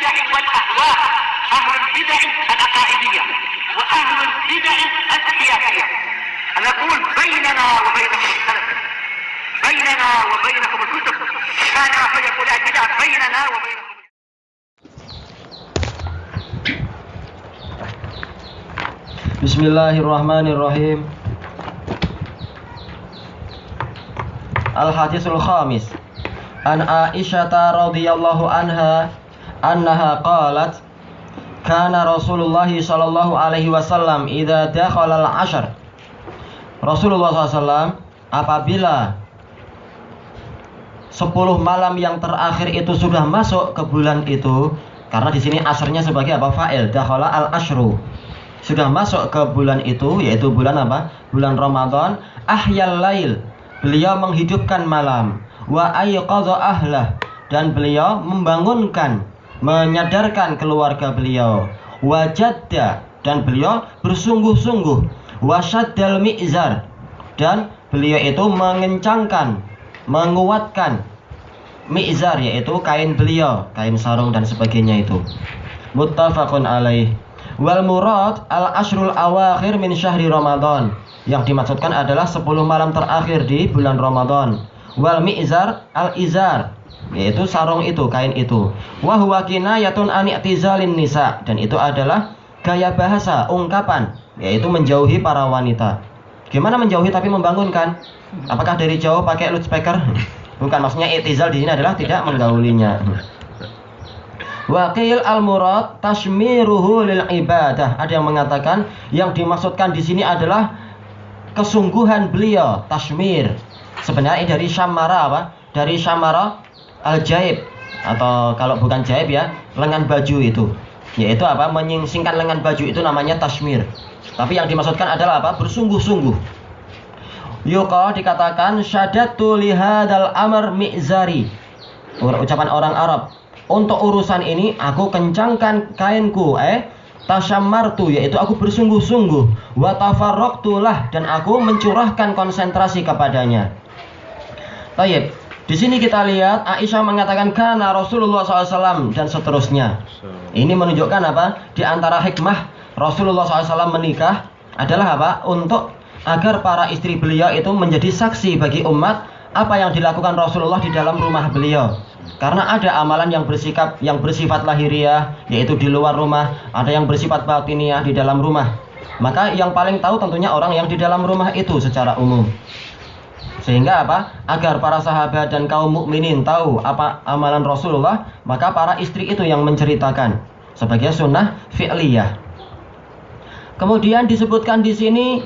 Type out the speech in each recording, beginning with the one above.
البدع والأهواء، أهل البدع العقائدية وأهل البدع السياسية. نقول بيننا وبينكم السلف، بيننا وبينكم الكتب، كان فيقول البدع بيننا وبينكم. Bismillahirrahmanirrahim. Al-Hadisul Khamis. An Aisyah radhiyallahu anha annaha qalat kana Rasulullah sallallahu alaihi wasallam idza dakhala al-ashr. Rasulullah SAW apabila 10 malam yang terakhir itu sudah masuk ke bulan itu, karena di sini asrnya sebagai apa? Fa'il, dakhala al-ashru. Sudah masuk ke bulan itu, yaitu bulan apa? Bulan Ramadan. Ahyal lail, beliau menghidupkan malam. Wa ayqadha ahlah, dan beliau membangunkan, menyadarkan keluarga beliau. Wa jadda, dan beliau bersungguh-sungguh. Wa shaddal mi'zar, dan beliau itu mengencangkan, menguatkan mi'zar, yaitu kain beliau, kain sarung dan sebagainya itu. Muttafaqun alaih. Wal murad al-ashrul awakhir min syahri Ramadan. Yang dimaksudkan adalah 10 malam terakhir di bulan Ramadan. Wal mi'zar al-izar, yaitu sarung itu, kain itu. Wa huwa kinayatun an i'tizalin nisa, dan itu adalah gaya bahasa, ungkapan, yaitu menjauhi para wanita. Gimana menjauhi tapi membangunkan? Apakah dari jauh pakai loudspeaker? Bukan, maksudnya i'tizal di sini adalah tidak menggaulinya. Waqil al-murad tashmiruhu lil ibadah. Ada yang mengatakan yang dimaksudkan di sini adalah kesungguhan beliau, tashmir. Sebenarnya dari syamara apa? Dari syamara al-jaib, atau kalau bukan jaib ya, lengan baju itu. Yaitu apa? Menyingsingkan lengan baju itu namanya tashmir. Tapi yang dimaksudkan adalah apa? Bersungguh-sungguh. Yuqa dikatakan syadatu lihadal amr mi'zari. Ucapan orang Arab. Untuk urusan ini aku kencangkan kainku, tasyammartu, yaitu aku bersungguh-sungguh, wa tafarraqtu lah, dan aku mencurahkan konsentrasi kepadanya. Baik, di sini kita lihat Aisyah mengatakan kana Rasulullah SAW dan seterusnya. Ini menunjukkan apa? Di antara hikmah Rasulullah SAW menikah adalah apa? Untuk agar para istri beliau itu menjadi saksi bagi umat apa yang dilakukan Rasulullah di dalam rumah beliau. Karena ada amalan yang bersifat lahiriah, yaitu di luar rumah, ada yang bersifat batiniah di dalam rumah. Maka yang paling tahu tentunya orang yang di dalam rumah itu secara umum. Sehingga apa? Agar para sahabat dan kaum mukminin tahu apa amalan Rasulullah, maka para istri itu yang menceritakan sebagai sunnah fi'liyah. Kemudian disebutkan di sini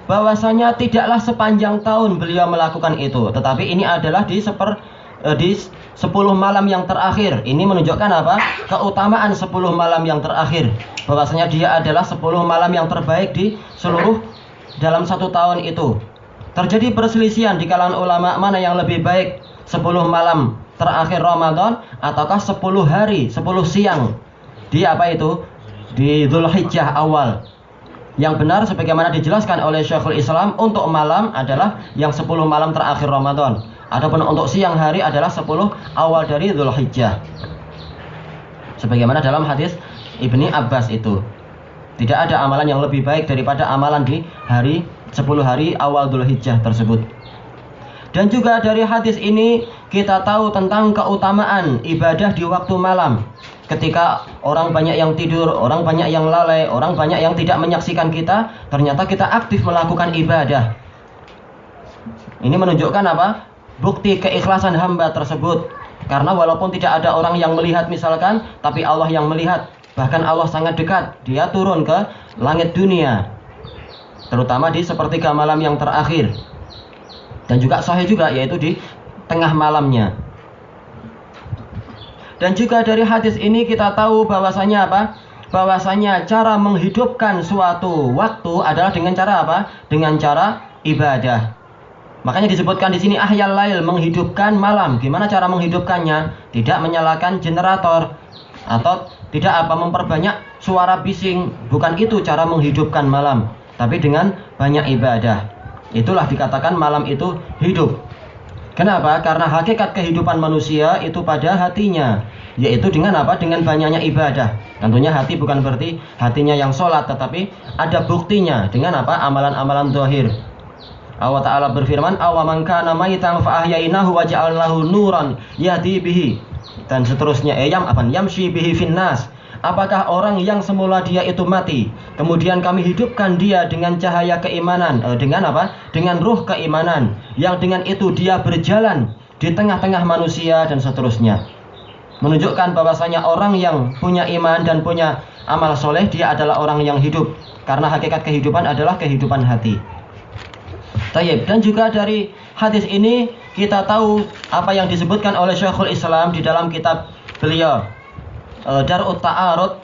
bahwasanya tidaklah sepanjang tahun beliau melakukan itu, tetapi ini adalah di 10 malam yang terakhir. Ini menunjukkan apa? Keutamaan 10 malam yang terakhir. Bahwasanya dia adalah 10 malam yang terbaik di seluruh dalam 1 tahun itu. Terjadi perselisihan di kalangan ulama mana yang lebih baik, 10 malam terakhir Ramadan ataukah 10 hari, 10 siang di apa itu? Di Dzulhijjah awal. Yang benar sebagaimana dijelaskan oleh Syekhul Islam, untuk malam adalah yang 10 malam terakhir Ramadan. Adapun untuk siang hari adalah 10 awal dari Dzulhijjah. Sebagaimana dalam hadis Ibni Abbas itu. Tidak ada amalan yang lebih baik daripada amalan di 10 hari awal Dzulhijjah tersebut. Dan juga dari hadis ini kita tahu tentang keutamaan ibadah di waktu malam. Ketika orang banyak yang tidur, orang banyak yang lalai, orang banyak yang tidak menyaksikan kita, ternyata kita aktif melakukan ibadah. Ini menunjukkan apa? Bukti keikhlasan hamba tersebut. Karena walaupun tidak ada orang yang melihat misalkan, tapi Allah yang melihat. Bahkan Allah sangat dekat. Dia turun ke langit dunia, terutama di sepertiga malam yang terakhir. Dan juga sahih juga, yaitu di tengah malamnya. Dan juga dari hadis ini kita tahu bahwasanya apa? Bahwasanya cara menghidupkan suatu waktu adalah dengan cara apa? Dengan cara ibadah. Makanya disebutkan di sini ahyal lail, menghidupkan malam. Gimana cara menghidupkannya? Tidak menyalakan generator atau tidak memperbanyak suara bising. Bukan itu cara menghidupkan malam, tapi dengan banyak ibadah. Itulah dikatakan malam itu hidup. Kenapa? Karena hakikat kehidupan manusia itu pada hatinya. yaitu dengan apa? Dengan banyaknya ibadah. Tentunya hati bukan berarti hatinya yang sholat, tetapi ada buktinya dengan apa? Amalan-amalan zahir. Allah Ta'ala berfirman, awaman kana maitan fa ahyainahu wa ja'alnahu nuran yahdi bihi, dan seterusnya. Yamshi bihi finnas. Apakah orang yang semula dia itu mati, kemudian kami hidupkan dia dengan cahaya keimanan, dengan apa? Dengan ruh keimanan, yang dengan itu dia berjalan di tengah-tengah manusia dan seterusnya. Menunjukkan bahwasanya orang yang punya iman dan punya amal soleh, dia adalah orang yang hidup, karena hakikat kehidupan adalah kehidupan hati. Tayyib. Dan juga dari hadis ini kita tahu apa yang disebutkan oleh Syekhul Islam di dalam kitab beliau Dar'ut Ta'arud,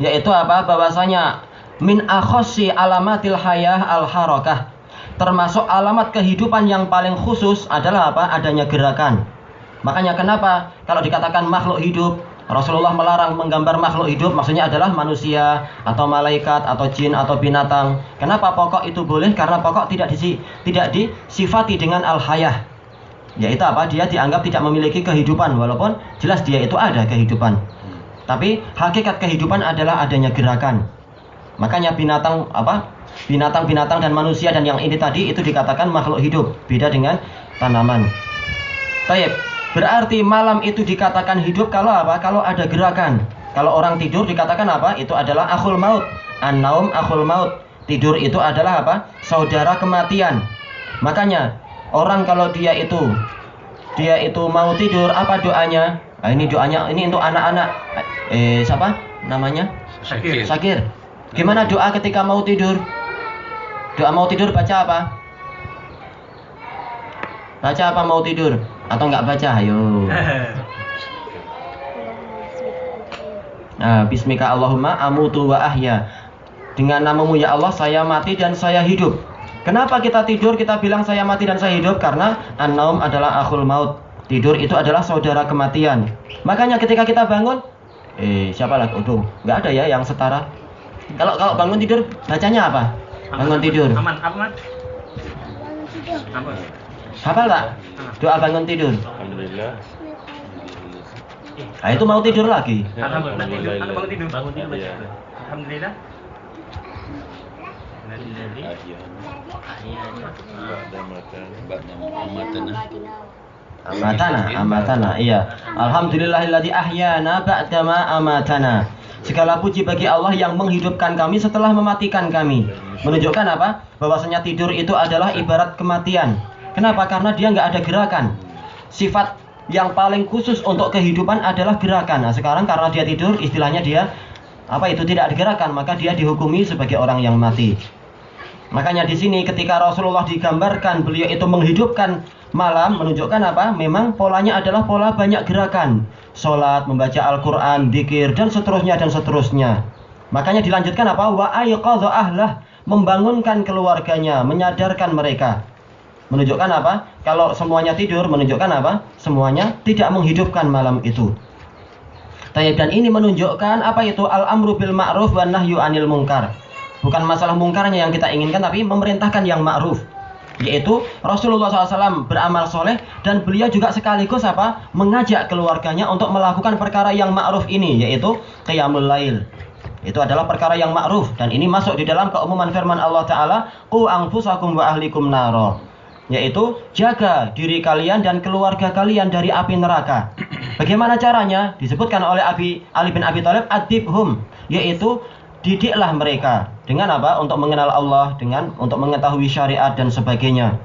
yaitu apa? Bahwasanya min akhossi alamatil hayah al-harakah, termasuk alamat kehidupan yang paling khusus adalah apa? Adanya gerakan. Makanya kenapa kalau dikatakan makhluk hidup, Rasulullah melarang menggambar makhluk hidup, maksudnya adalah manusia atau malaikat atau jin atau binatang. Kenapa pokok itu boleh? Karena pokok tidak disifati dengan al-hayah, yaitu apa? Dia dianggap tidak memiliki kehidupan, walaupun jelas dia itu ada kehidupan. Tapi hakikat kehidupan adalah adanya gerakan. Makanya binatang dan manusia dan yang ini tadi itu dikatakan makhluk hidup, beda dengan tanaman. Baik. Berarti malam itu dikatakan hidup kalau apa? Kalau ada gerakan. Kalau orang tidur dikatakan apa? Itu adalah akhul maut. An-naum akhul maut. Tidur itu adalah apa? Saudara kematian. Makanya orang kalau dia itu mau tidur, apa doanya? Nah, ini doanya ini untuk anak-anak. Siapa namanya? Sakir. Gimana doa ketika mau tidur? Doa mau tidur baca apa? Baca apa mau tidur? Atau enggak baca? Ayo. Nah, bismika Allahumma amutu wa ahya. Dengan namamu ya Allah saya mati dan saya hidup. Kenapa kita tidur kita bilang saya mati dan saya hidup? Karena an-naum adalah akhul maut. Tidur itu adalah saudara kematian. Makanya ketika kita bangun, siapa lagi? Aduh, enggak ada ya yang setara. Kalau bangun tidur bacanya apa? Bangun tidur. Aman. Bangun tidur. Hafal tak? Doa bangun tidur. Alhamdulillah. Nah, itu mau tidur lagi. Alhamdulillah. Bangun tidur. Iya. Alhamdulillah. Amatana. Iya. Alhamdulillahilladzi ahyana ba'dama amatana. Segala puji bagi Allah yang menghidupkan kami setelah mematikan kami. Menunjukkan apa? Bahwasanya tidur itu adalah ibarat kematian. Kenapa? Karena dia nggak ada gerakan. Sifat yang paling khusus untuk kehidupan adalah gerakan. Nah, sekarang karena dia tidur, istilahnya dia tidak ada gerakan, maka dia dihukumi sebagai orang yang mati. Makanya di sini ketika Rasulullah digambarkan beliau itu menghidupkan malam, menunjukkan apa? Memang polanya adalah pola banyak gerakan. Salat, membaca Al-Qur'an, zikir dan seterusnya. Makanya dilanjutkan apa? Wa ayqadha ahlah, membangunkan keluarganya, menyadarkan mereka. Menunjukkan apa? Kalau semuanya tidur, menunjukkan apa? Semuanya tidak menghidupkan malam itu. Dan ini menunjukkan apa itu? Al-amru bil ma'ruf wan nahyu 'anil munkar. Bukan masalah mungkarnya yang kita inginkan, tapi memerintahkan yang ma'ruf. Yaitu Rasulullah SAW beramal soleh dan beliau juga sekaligus apa? Mengajak keluarganya untuk melakukan perkara yang ma'ruf ini, yaitu qiyamul lail. Itu adalah perkara yang ma'ruf dan ini masuk di dalam keumuman firman Allah Ta'ala, qu anfusakum wa ahlikum naro. Yaitu jaga diri kalian dan keluarga kalian dari api neraka. Bagaimana caranya? Disebutkan oleh Ali bin Abi Thalib, adibhum, yaitu didiklah mereka dengan apa? Untuk mengenal Allah, dengan untuk mengetahui syariat dan sebagainya.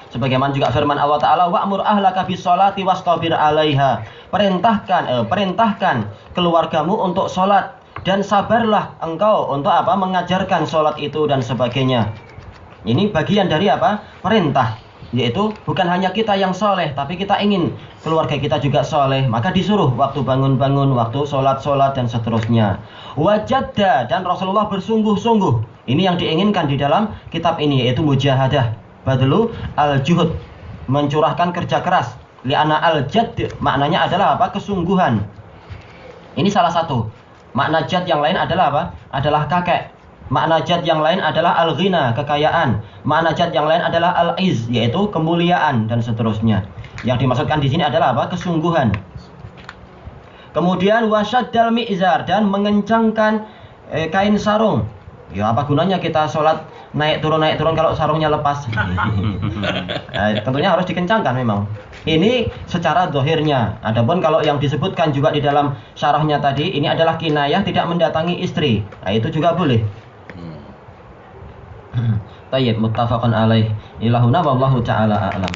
Sebagaimana juga firman Allah Ta'ala, wa'mur ahlaka bis sholati wastabir 'alaiha. Perintahkan keluargamu untuk sholat dan sabarlah engkau untuk apa? Mengajarkan sholat itu dan sebagainya. Ini bagian dari apa? Perintah. Yaitu bukan hanya kita yang soleh, tapi kita ingin keluarga kita juga soleh. Maka disuruh waktu bangun-bangun, waktu sholat dan seterusnya. Wajadda, dan Rasulullah bersungguh-sungguh. Ini yang diinginkan di dalam kitab ini, yaitu mujahadah. Badlu al-juhud, mencurahkan kerja keras. Li'ana al-jadd, maknanya adalah apa? Kesungguhan. Ini salah satu. Makna jad yang lain adalah apa? Adalah kakek. Makna jad yang lain adalah al-ghina, kekayaan. Makna jad yang lain adalah al-iz, yaitu kemuliaan dan seterusnya. Yang dimaksudkan di sini adalah apa? Kesungguhan. Kemudian wasyaddal mi'zar, dan mengencangkan kain sarung. Ya apa gunanya kita sholat naik turun kalau sarungnya lepas? Tentunya harus dikencangkan memang. Ini secara zahirnya. Adapun kalau yang disebutkan juga di dalam syarahnya tadi, ini adalah kinayah tidak mendatangi istri. Nah, itu juga boleh. Tayyib, muttafaqun alaih. Ilahuna wallahu ta'ala a'lam.